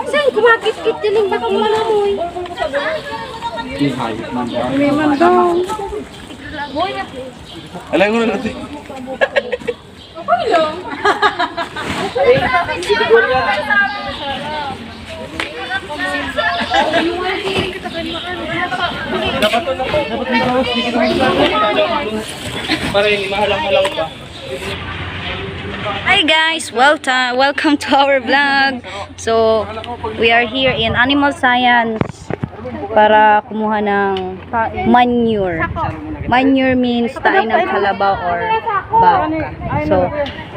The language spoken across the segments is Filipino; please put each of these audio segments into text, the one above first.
Saan kumakit-kit din baka malamoy. Kumiman daw. Alam ko na natin. Okay lang. Para hindi mahalang-halang pa. Hi guys, welcome to our vlog. So, we are here in Animal Science para kumuha ng manure. Manure means tayo ng kalabaw or baka. So,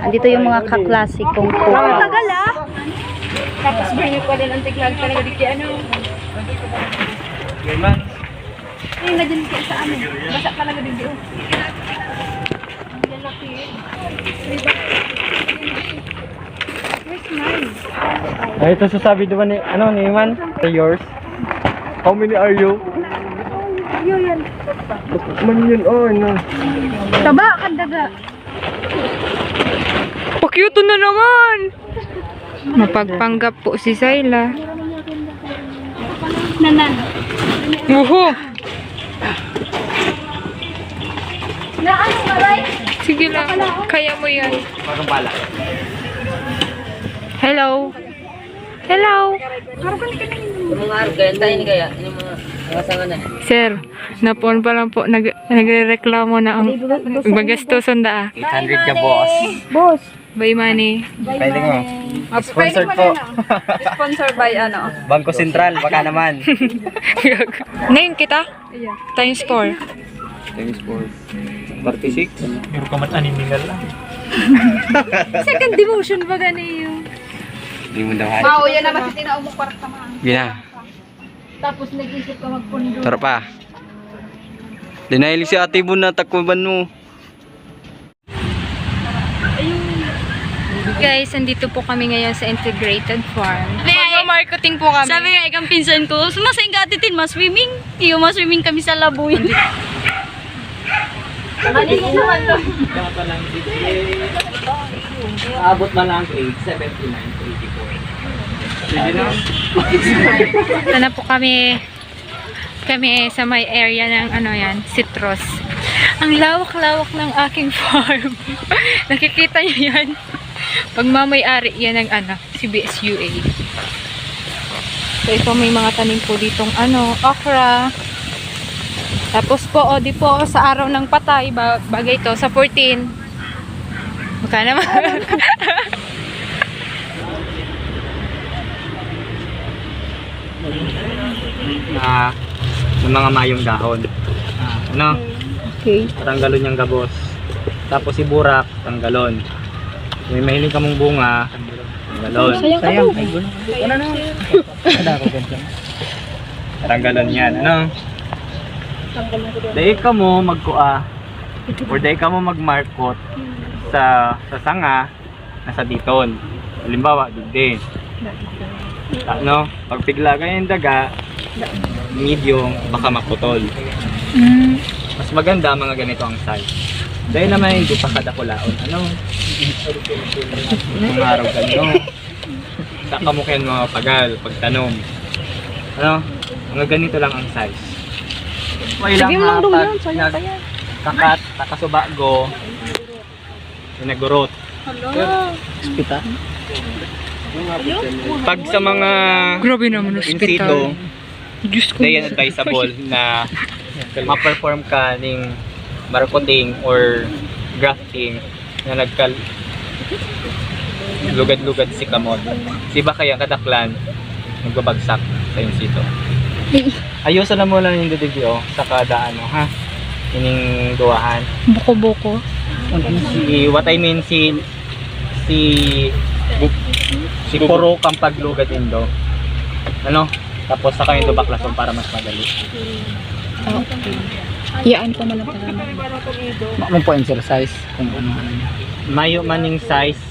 andito yung mga kaklasikong pupa. Tagal ah. Tapos bring pa din ang tiglag talaga dito ano. Gayman. Ay, na din sa ano. Basa talaga dito. Ang laki. Where's mine? Ay, ito sasabi diba ni, ano, ni Iman? Yours? How many are you? Yun. Man yun, oh, no. Taba, kandaga. Pakyuto na naman! Mapagpanggap po si Sayla. Nanan. Uho! Na ano malay? Sige lang, kaya mo yan. Parang bala. Hello? Hello? Sir, napon pa lang po, nagre-reklamo na ang bagastusan da. 800 ka, boss. Boss. By money. Pwede mo. Sponsored po. Sponsor by ano? Bangko Sentral, baka naman. Ngayon kita? Times 4. Thanks for 36. Pero ka man animingal lang. Second devotion ba gani yung? Hindi mo daw Mao yan naman si tinao mo para sa mga. Gina. Tapos nag-isip ka magpundo. Tara pa. Dinaili si ate mo na takbuban mo. Guys, andito po kami ngayon sa Integrated Farm. Mag-marketing po kami. Sabi nga ikang pinsan ko, sumasayang ka atitin, mas-swimming. Iyo, mas-swimming kami sa labuyan. Kanina naman to. Abot man lang 8, 79, 84. Sige na. Ito na po kami sa may area ng ano yan, citrus. Ang lawak-lawak ng aking farm. Nakikita niyo yan? Pag mamay-ari yan ng ano, CBSUA. So ito may mga tanim po ditong ano, okra. Tapos po, o di po sa araw ng patay, bagay to, sa 14. Baka naman. Ng mga mayong dahon. Ano? Okay. Tanggalon yung gabos. Tapos si burak, tanggalon. May mahiling kamong bunga, tanggalon. Sayang. Tanggalon yan. Ano? Dahil ka mo magkua or dahil ka mo magmarkot sa sanga nasa diton. Halimbawa, din. Ano? Pag bigla yung daga, medium, baka maputol. Mas maganda mga ganito ang size. Dahil naman hindi pa kadakulaon. Ano? Mga araw ganito. Saka mo kayo mga pagal, pagtanom. Ano? Mga ganito lang ang size. May lang ha, pag kakat, takasubago, nagurot. Hospital. Pag sa mga Grabe naman, in situ, hospital. Diyos ko. di yan advisable na ma-perform ka ng marketing or grafting na nagkal lugad-lugad si kamot. Siba kaya kadaklan nagbabagsak sa in situ. Ayusan na mo lang yung video sa kada ano ha. Ining duwahan. Buko-buko. What I mean si puro kang paglugad indo. Ano? Tapos saka yung baklason para mas madali. Iyaan ko man lang pala. Mo po exercise kung ano. Mayo maning size.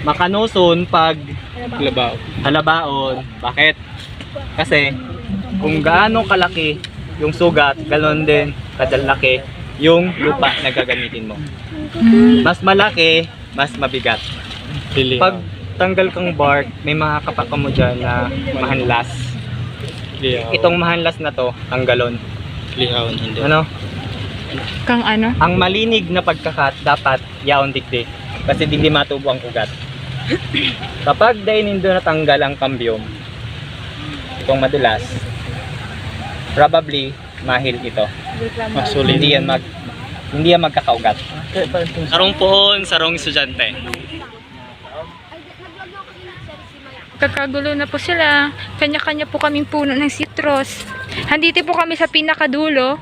Makanuson pag halabaon. Bakit? Kasi kung gaano kalaki yung sugat, ganoon din kadalaki yung lupa na gagamitin mo. Mas malaki, mas mabigat. Pag tanggal kang bark, may mga kapaka mo dyan na mahanlas. Itong mahanlas na to, tanggalon. Lihawon hindi. Ano? Kang ano? Ang malinig na pagkakat dapat yaon dikdik kasi hindi matubo ang ugat. Kapag dahil nindo natanggal ang kambyom, itong madulas, probably mahil ito. Hindi yan magkakaugat. Sarong poon, sarong estudyante. Kakagulo na po sila. Kanya-kanya po kaming puno ng citrus. Handito po kami sa pinakadulo.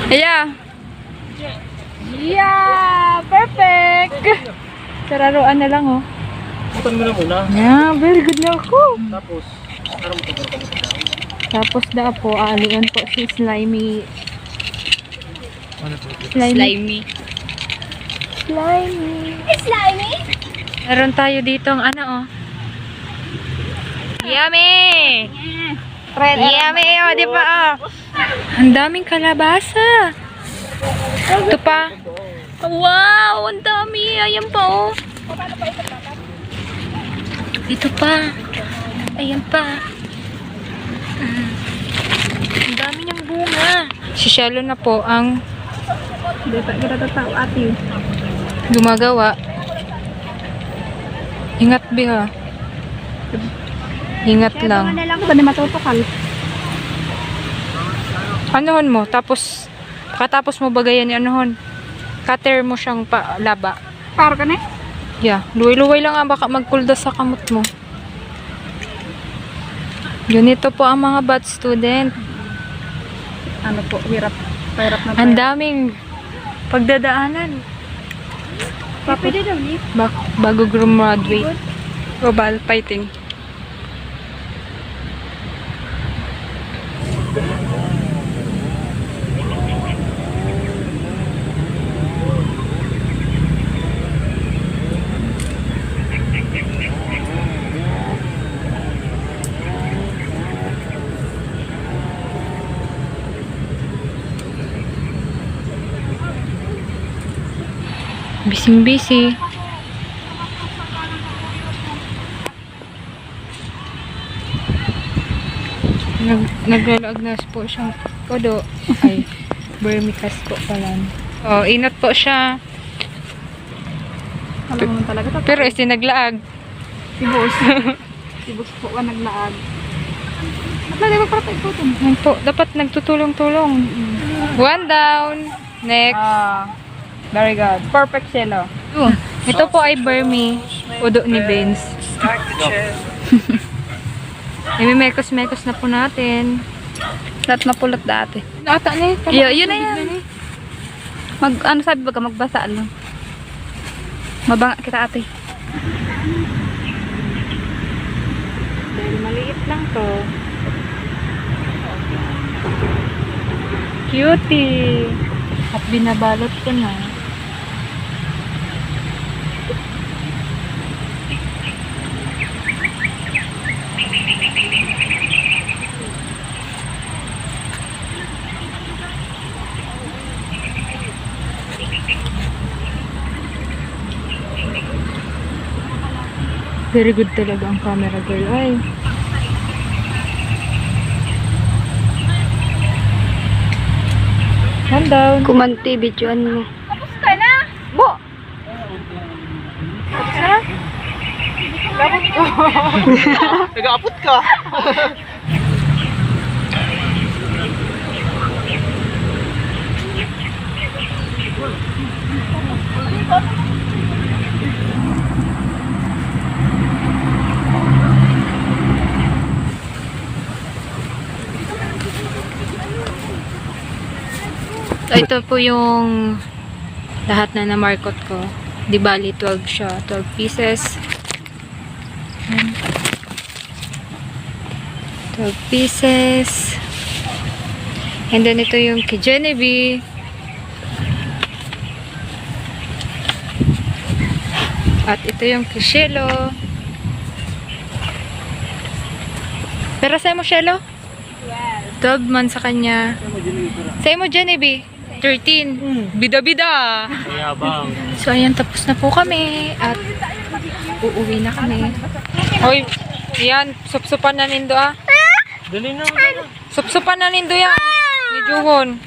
Yeah. Yeah, perfect. Sararuan na lang oh. Bukan mo na muna. Yeah, very good na ako. Tapos, Tapos da po, aalian po si Slimy. Slimy. Slimy. Meron tayo dito ang ano oh. Yummy! Yummy oh, di ba oh? Ang daming kalabasa. Ito pa. Wow, ang dami. Ayan pa oh. Ito pa. Ayan pa. Ang dami niyang bunga. Si Shelo na po ang gumagawa. Ingat biha. Ingat lang. Ba na matutukal? Anuhon mo, tapos katapos mo bagayan ni anuhon. Cutter mo siyang laba. Para ka na eh. Yeah, luway-luway lang nga baka magkulda sa kamot mo. Ganito po ang mga bad student. Ano po, hirap na Ang daming pagdadaanan. Pwede daw ni. Bago graduate. Global fighting. Busy. Naglalagnas po siyang podo. Ay, vermicast po pala. Oh, inat po siya. Alam mo talaga ito. Pero isinaglaag. Si boss. Si boss po ka naglaag. Ba't na para tayo po ito? Dapat nagtutulong-tulong. One down. Next. Very good. Perfect sila. Ito po ay Burmy. Udo ni Benz. Mekos na po natin. Lahat mapulot dati. Ata na Yun na yan. Ano sabi ba ka? Magbasa lang. Mabanga kita ate. Dahil maliit lang to. Cutie. At binabalot ko na. Very good talaga ang camera girl. Ay. One down. Kumanti, videoan mo. Nag-aapot ka. So, ito po yung lahat na na-markot ko. Di bali, 12 siya. 12 pieces. 12 pieces. And then, ito yung kay Genevieve. At ito yung kay Shelo. Pero sa'yo mo, Shelo? 12 man sa kanya. Sa'yo mo, Genevieve? 13. Bida-bida. Mayabang. So, ayan, tapos na po kami. At uuwi na kami. Hoy, yan. Supsupan na nindo, ah. Dali na. Supsupan na nindo yan. Ni Juhon.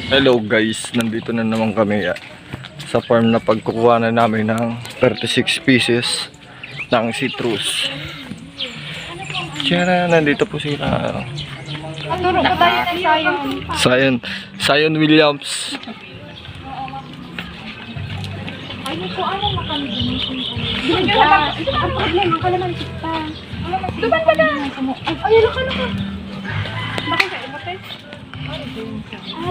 Hello guys, nandito na naman kami sa farm na pagkukuha na namin ng 36 pieces ng citrus. Tiyara, nandito po sila. Turo ko tayo ng sayon. Zion Williams. Ayun po, ano makalimutin ko. Hindi ka lang. Ito ang problema. Kalaman kita. Duman pa na. Ayun, laka. Bakit ka? Bakit?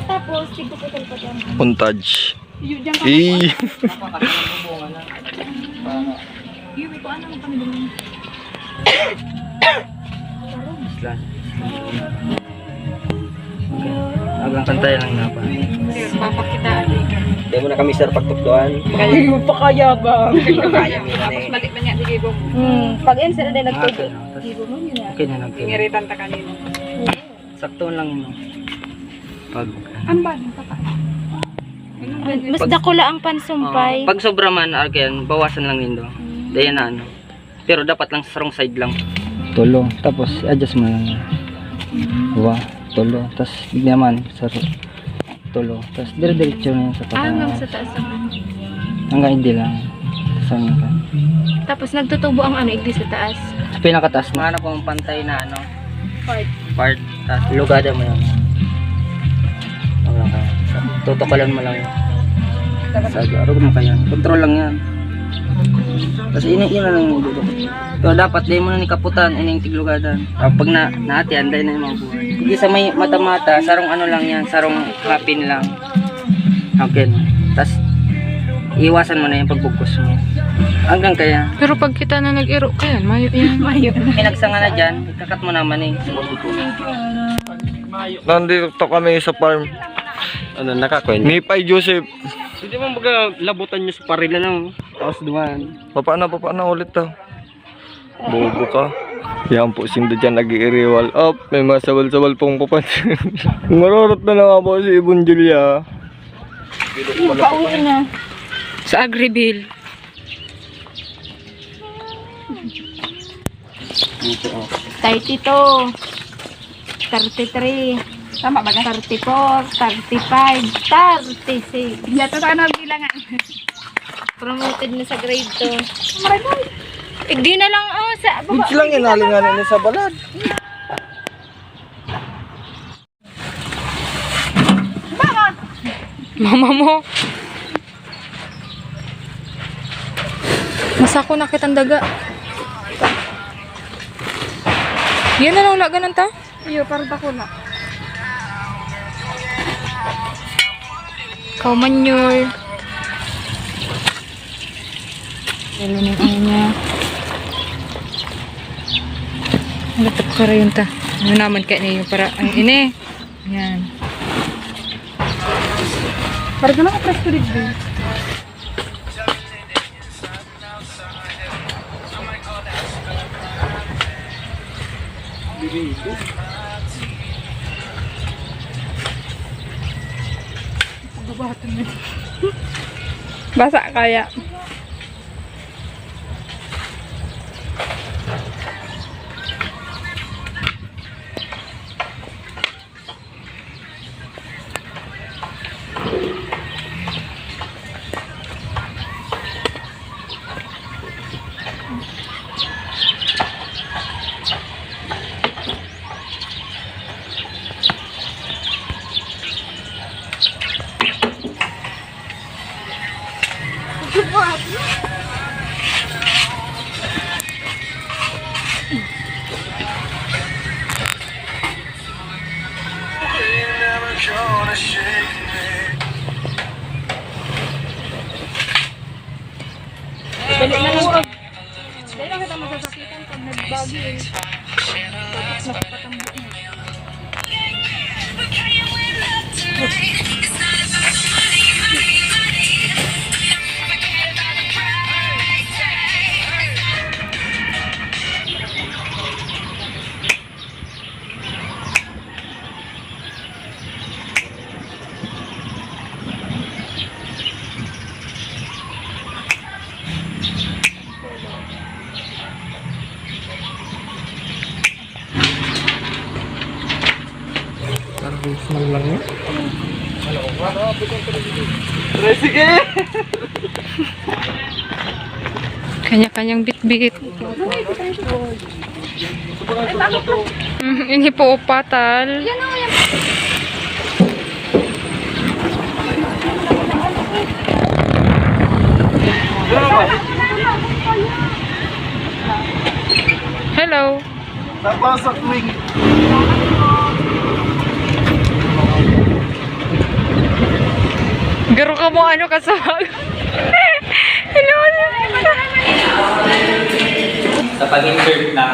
Tapos, tigpuputol pa dyan. Puntage. Yun, dyan ka. Eh. Yun, ito ano mo kami duman. Hanggang kantay lang na pa. Papakitaan. Hindi mo na kami sir pagtukdoan. Kaya mo pa kaya ba? Kaya mo na eh. Balik na niya, sige po. Pag insert din nagtubig. Okay na lang. Ingiritan ta kanino. Sakto lang yun. Pag Ano ba? Mas dakula ang pansumpay. pag sobra man again, bawasan lang nindo. Daya na ano. Pero dapat lang sa wrong side lang. Tulo, tapos adjust mo lang. Tulo, tapos bigla naman sa tulo, tapos dire-diretso na yun sa pataas. Hanggang sa taas. Hanggang hindi lang. Saan ka? Tapos nagtutubo ang ano, igdi sa taas. Sa pinakataas na. Mahanap mo pantay na ano. Part. Tapos lugada mo yun. Wala ka. Tutukalan mo lang yun. Sa arog mo kaya. Control lang yan. Tapos yun na lang yung dudok. Pero dapat dahil mo na ni kaputan, ining tiglugadan. Pag naatian, dahil na yung mga buhay. Hindi sa may mata-mata, sarong ano lang yan, sarong hapin lang. Okay. Tapos iwasan mo na yung pagbugkos mo. Hanggang kaya. Pero pag kita na nag-iro, kaya mayo yan. Mayo. Pinagsanga na dyan, ikakat mo naman eh. Nandito kami sa farm. Ano, nakakwento? Nipay Joseph. Hindi mo baga labutan nyo sa parila lang. Tapos duman. Papaana ulit daw. Bobo ka. Yan po, sinda dyan nag-i-rewal up. May mga sabal-sabal pong papansin. Marurot na lang po si Ibon Julia. Pauwi na. Sa Agribil. Dito, oh. 32. 33. Tama ba? 34. 35. 36. Yato ka na bilangan. Promoted na sa grade 2. Maray boy. Di na lang sa baba. Huwag lang inalingan sa balad. Mama mo. Masako na kitang daga. Yan na lang wala ganun ta. Iyo, parang ako na. Cow manure. Yan na yung ano niya. Natap ka rin ta. Ano naman kaya na yung para ang ini. Yan. Parang na ako press ko dito. Basa kaya. Dali na lang. Dali lang kita masasakitan pag nagbagi eh. Tapos nakapatambo na. Kanya-kanyang bit-bit. Ini po patal. Hello. Napasok wing. Garo ka mo ano kasama. Hello. Sa pag-serve na